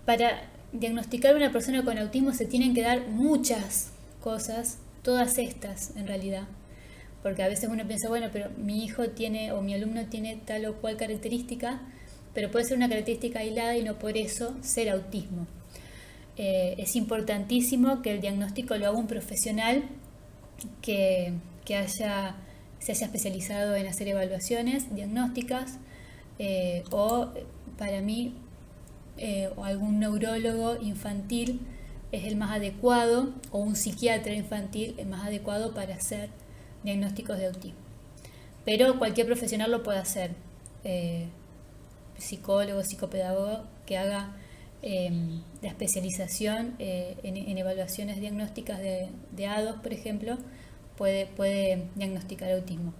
para diagnosticar a una persona con autismo se tienen que dar muchas cosas, todas estas en realidad. Porque a veces uno piensa, bueno, pero mi hijo tiene o mi alumno tiene tal o cual característica, pero puede ser una característica aislada y no por eso ser autismo. Es importantísimo que el diagnóstico lo haga un profesional que se haya especializado en hacer evaluaciones diagnósticas o para mí o algún neurólogo infantil es el más adecuado, o un psiquiatra infantil es más adecuado para hacer diagnósticos de autismo. Pero cualquier profesional lo puede hacer, psicólogo, psicopedagogo, que haga la especialización en evaluaciones diagnósticas de ADOS, por ejemplo, puede diagnosticar autismo.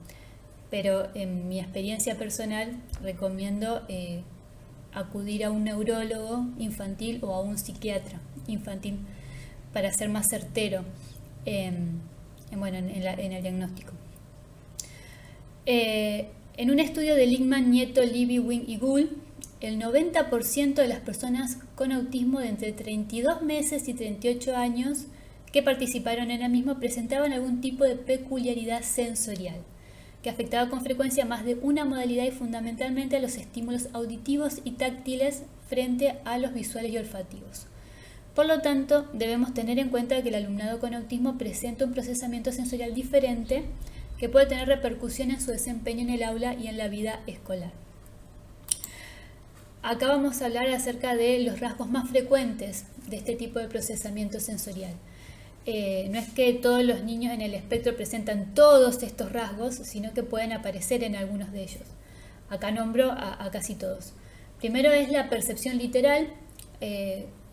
Pero en mi experiencia personal recomiendo acudir a un neurólogo infantil o a un psiquiatra infantil para ser más certero en el diagnóstico. En un estudio de Ligman, Nieto, Libby, Wing y Gould, el 90% de las personas con autismo de entre 32 meses y 38 años que participaron en el mismo presentaban algún tipo de peculiaridad sensorial que afectaba con frecuencia más de una modalidad y fundamentalmente a los estímulos auditivos y táctiles frente a los visuales y olfativos. Por lo tanto, debemos tener en cuenta que el alumnado con autismo presenta un procesamiento sensorial diferente que puede tener repercusión en su desempeño en el aula y en la vida escolar. Acá vamos a hablar acerca de los rasgos más frecuentes de este tipo de procesamiento sensorial. No es que todos los niños en el espectro presentan todos estos rasgos, sino que pueden aparecer en algunos de ellos. Acá nombro a casi todos. Primero es la percepción literal,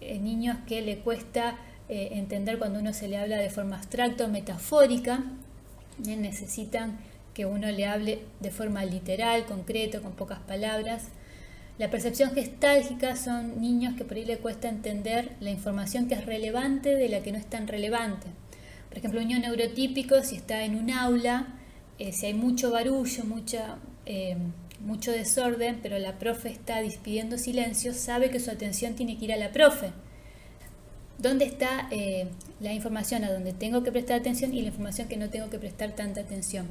niños que le cuesta entender cuando uno se le habla de forma abstracta o metafórica, necesitan que uno le hable de forma literal, concreto, con pocas palabras. La percepción gestálgica son niños que por ahí le cuesta entender la información que es relevante de la que no es tan relevante. Por ejemplo, un niño neurotípico, si está en un aula, si hay mucho barullo, mucho desorden, pero la profe está pidiendo silencio, sabe que su atención tiene que ir a la profe. ¿Dónde está la información a donde tengo que prestar atención y la información que no tengo que prestar tanta atención?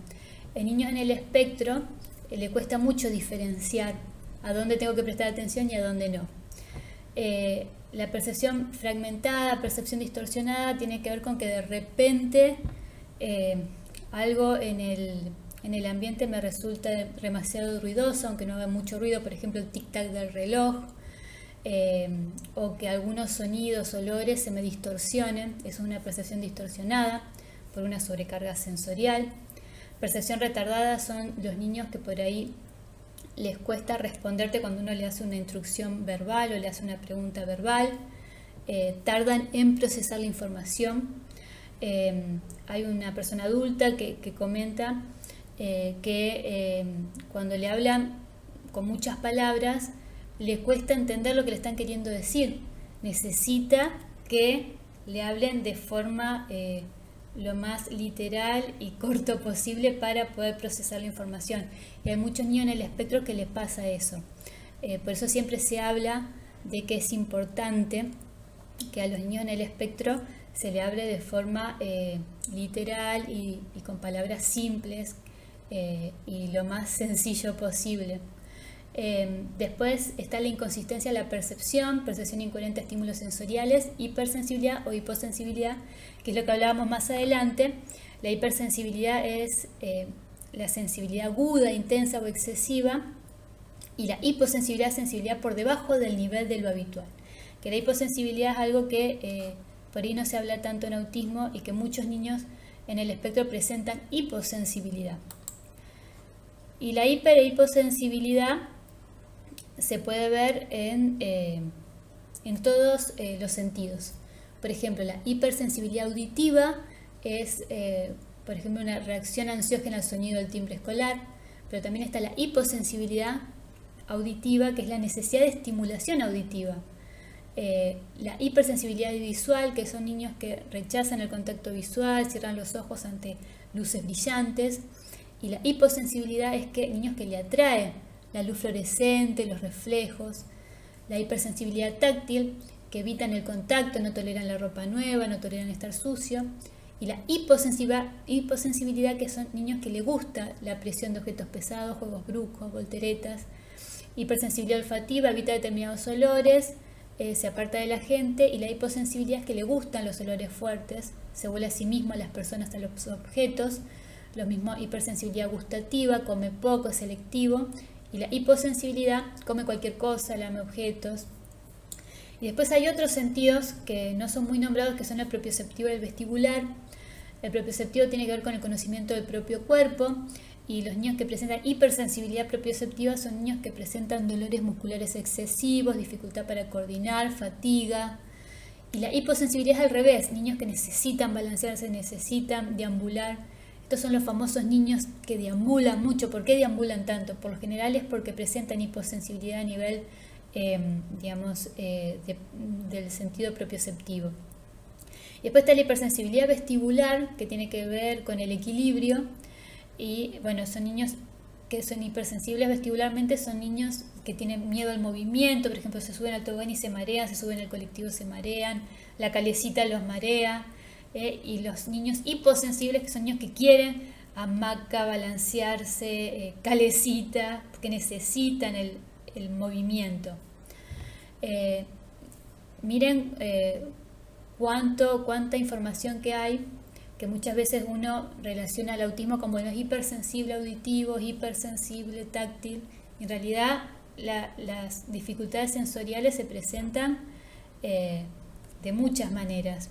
En niños en el espectro le cuesta mucho diferenciar a dónde tengo que prestar atención y a dónde no. La percepción fragmentada, percepción distorsionada, tiene que ver con que de repente algo en el ambiente me resulta demasiado ruidoso, aunque no haga mucho ruido, por ejemplo el tic-tac del reloj, o que algunos sonidos, olores se me distorsionen. Eso es una percepción distorsionada por una sobrecarga sensorial. Percepción retardada son los niños que por ahí les cuesta responderte cuando uno le hace una instrucción verbal o le hace una pregunta verbal, tardan en procesar la información. Hay una persona adulta que comenta que cuando le hablan con muchas palabras le cuesta entender lo que le están queriendo decir, necesita que le hablen de forma lo más literal y corto posible para poder procesar la información. Y hay muchos niños en el espectro que les pasa eso. Por eso siempre se habla de que es importante que a los niños en el espectro se le hable de forma literal y con palabras simples y lo más sencillo posible. Después está la inconsistencia de la percepción incoherente a estímulos sensoriales, hipersensibilidad o hiposensibilidad, que es lo que hablábamos más adelante. La hipersensibilidad es la sensibilidad aguda, intensa o excesiva, y la hiposensibilidad es sensibilidad por debajo del nivel de lo habitual. Que la hiposensibilidad es algo que por ahí no se habla tanto en autismo y que muchos niños en el espectro presentan hiposensibilidad. Y la hiper e hiposensibilidad se puede ver en todos los sentidos. Por ejemplo, la hipersensibilidad auditiva es, por ejemplo, una reacción ansiógena al sonido del timbre escolar, pero también está la hiposensibilidad auditiva, que es la necesidad de estimulación auditiva. La hipersensibilidad visual, que son niños que rechazan el contacto visual, cierran los ojos ante luces brillantes. Y la hiposensibilidad es que niños que le atraen la luz fluorescente, los reflejos. La hipersensibilidad táctil, que evitan el contacto, no toleran la ropa nueva, no toleran estar sucio. Y la hiposensibilidad, que son niños que les gusta la presión de objetos pesados, juegos bruscos, volteretas. Hipersensibilidad olfativa, evita determinados olores, se aparta de la gente. Y la hiposensibilidad es que le gustan los olores fuertes, se vuelve a sí mismo a las personas, a los objetos. Lo mismo hipersensibilidad gustativa, come poco, es selectivo. Y la hiposensibilidad come cualquier cosa, lame objetos. Y después hay otros sentidos que no son muy nombrados, que son el propioceptivo y el vestibular. El propioceptivo tiene que ver con el conocimiento del propio cuerpo, y los niños que presentan hipersensibilidad propioceptiva son niños que presentan dolores musculares excesivos, dificultad para coordinar, fatiga. Y la hiposensibilidad es al revés, niños que necesitan balancearse, necesitan deambular. Estos son los famosos niños que deambulan mucho. ¿Por qué deambulan tanto? Por lo general es porque presentan hiposensibilidad a nivel, del sentido propioceptivo. Y después está la hipersensibilidad vestibular, que tiene que ver con el equilibrio. Y bueno, son niños que son hipersensibles vestibularmente, son niños que tienen miedo al movimiento. Por ejemplo, se suben al tobogán y se marean, se suben al colectivo, se marean, la calecita los marea. Y los niños hiposensibles, que son niños que quieren hamaca, balancearse, calecita, que necesitan el movimiento. Miren cuánta información que hay, que muchas veces uno relaciona el autismo como bueno, es hipersensible auditivo, hipersensible táctil. En realidad las dificultades sensoriales se presentan de muchas maneras.